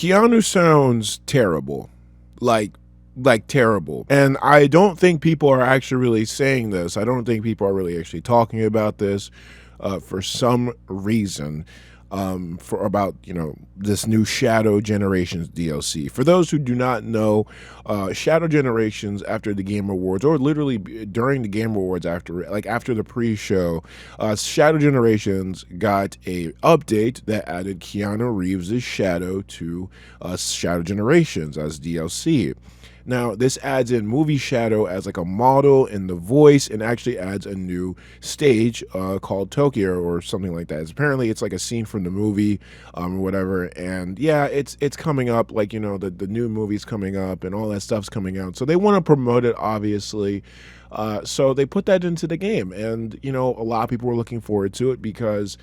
Keanu sounds terrible. Like terrible. And I don't think people are actually really saying this. I don't think people are really actually talking about this for some reason. For about this new Shadow Generations DLC. For those who do not know, Shadow Generations after the Game Awards, or literally during the Game Awards after the pre-show, Shadow Generations got a update that added Keanu Reeves' Shadow to Shadow Generations as DLC. Now, this adds in Movie Shadow as like a model in the voice, and actually adds a new stage called Tokyo or something like that. Apparently, it's like a scene from the movie or whatever. And yeah, it's coming up, like, the new movie's coming up and all that stuff's coming out. So they want to promote it, obviously. So they put that into the game, and a lot of people were looking forward to it because,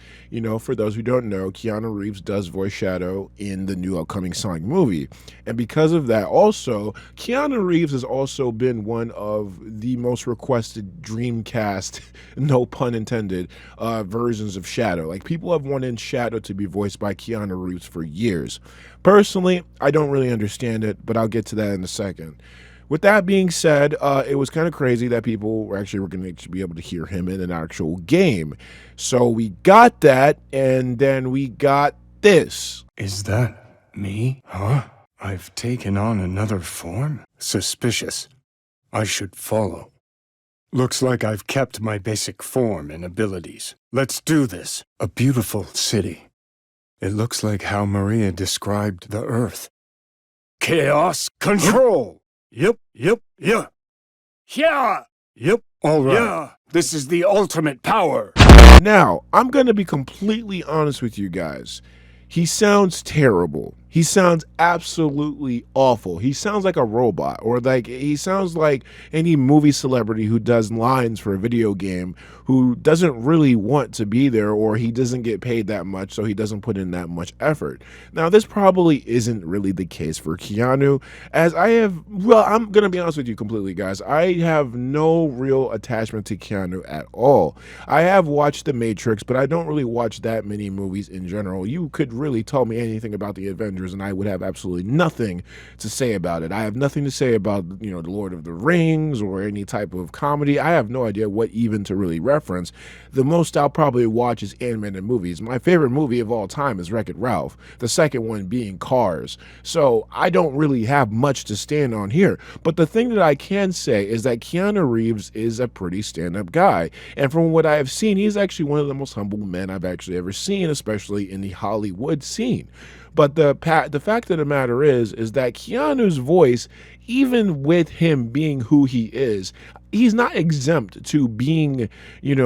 for those who don't know, Keanu Reeves does voice Shadow in the new upcoming Sonic movie. And because of that, also, Keanu Reeves has also been one of the most requested Dreamcast, no pun intended, versions of Shadow. Like, people have wanted Shadow to be voiced by Keanu Reeves for years. Personally, I don't really understand it, but I'll get to that in a second. With that being said, it was kind of crazy that people were going to be able to hear him in an actual game. So we got that, and then we got this. Is that me? Huh? I've taken on another form? Suspicious. I should follow. Looks like I've kept my basic form and abilities. Let's do this. A beautiful city. It looks like how Maria described the Earth. Chaos control! Yep. Yeah. Yep. All right. Yeah. This is the ultimate power. Now, I'm going to be completely honest with you guys. He sounds terrible. He sounds absolutely awful. He sounds like a robot, or like he sounds like any movie celebrity who does lines for a video game who doesn't really want to be there, or he doesn't get paid that much, so he doesn't put in that much effort. Now, this probably isn't really the case for Keanu, as I'm going to be honest with you completely, guys. I have no real attachment to Keanu at all. I have watched The Matrix, but I don't really watch that many movies in general. You could really tell me anything about the Avengers, and I would have absolutely nothing to say about it. I have nothing to say about, the Lord of the Rings or any type of comedy. I have no idea what even to really reference. The most I'll probably watch is animated movies. My favorite movie of all time is Wreck-It Ralph, the second one being Cars. So I don't really have much to stand on here. But the thing that I can say is that Keanu Reeves is a pretty stand-up guy. And from what I have seen, he's actually one of the most humble men I've actually ever seen, especially in the Hollywood scene. But the fact of the matter is that Keanu's voice, even with him being who he is, he's not exempt to being,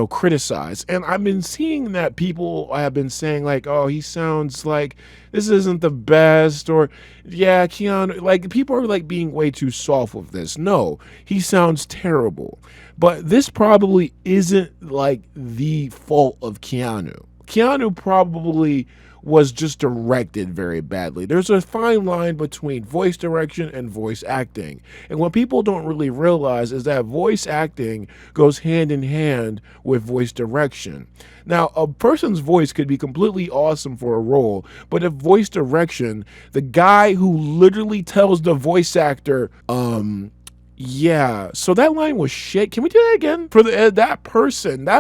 criticized. And I've been seeing that people have been saying, like, oh, he sounds like this isn't the best, or yeah, Keanu, like, people are like being way too soft with this. No, he sounds terrible. But this probably isn't like the fault of Keanu. Keanu probably was just directed very badly. There's a fine line between voice direction and voice acting. And what people don't really realize is that voice acting goes hand in hand with voice direction. Now, a person's voice could be completely awesome for a role, but if voice direction, the guy who literally tells the voice actor, yeah, so that line was shit. Can we do that again? For that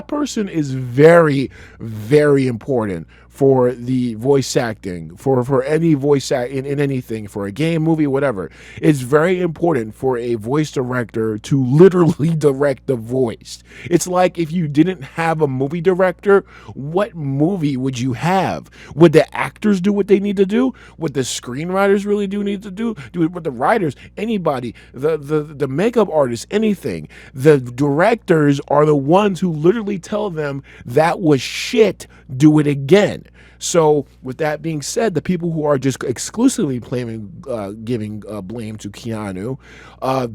person is very, very important for the voice acting, for any voice act in anything, for a game, movie, whatever. It's very important for a voice director to literally direct the voice. It's like if you didn't have a movie director, what movie would you have? Would the actors do what they need to do? Would the screenwriters really need to do? Would the writers, anybody, the makeup artists, anything? The directors are the ones who literally tell them that was shit, do it again. So with that being said, the people who are just exclusively giving blame to Keanu,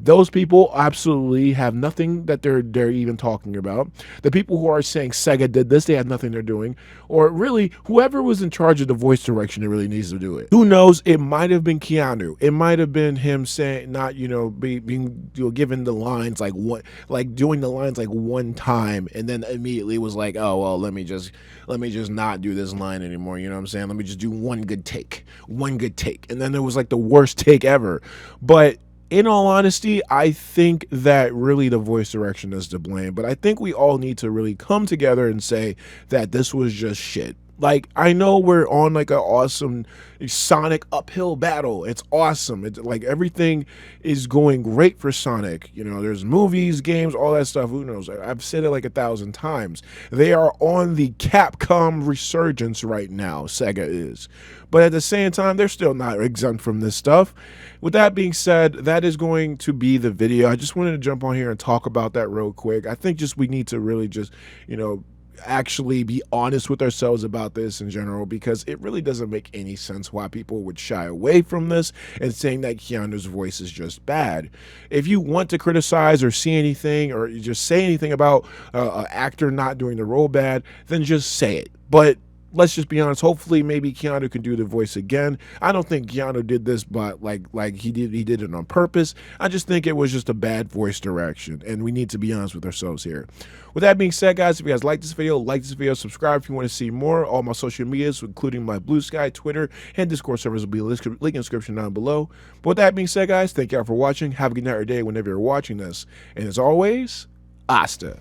those people absolutely have nothing that they're even talking about. The people who are saying Sega did this, they have nothing they're doing. Or really, whoever was in charge of the voice direction, it really needs to do it. Who knows? It might have been Keanu. It might have been him saying, not being given the lines doing the lines like one time, and then immediately was like, oh well, let me just not do this line anymore. anymore. You know what I'm saying? Let me just do one good take. And then it was like the worst take ever. But in all honesty, I think that really the voice direction is to blame. But I think we all need to really come together and say that this was just shit. Like, I know we're on like an awesome Sonic uphill battle. It's awesome. It's like everything is going great for Sonic. You know, there's movies, games, all that stuff. Who knows? I've said it like 1,000 times. They are on the Capcom resurgence right now, Sega is. But at the same time, they're still not exempt from this stuff. With that being said, that is going to be the video. I just wanted to jump on here and talk about that real quick. I think just we need to really just, you know, actually be honest with ourselves about this in general, because it really doesn't make any sense why people would shy away from this and saying that Keanu's voice is just bad. If you want to criticize or see anything or just say anything about an actor not doing the role bad, then just say it. But let's just be honest. Hopefully, maybe Keanu can do the voice again. I don't think Keanu did this, but like he did it on purpose. I just think it was just a bad voice direction, and we need to be honest with ourselves here. With that being said, guys, if you guys like this video, subscribe if you want to see more. All my social medias, including my Blue Sky, Twitter, and Discord servers, will be link in the description down below. But with that being said, guys, thank y'all for watching. Have a good night or day whenever you're watching this, and as always, hasta.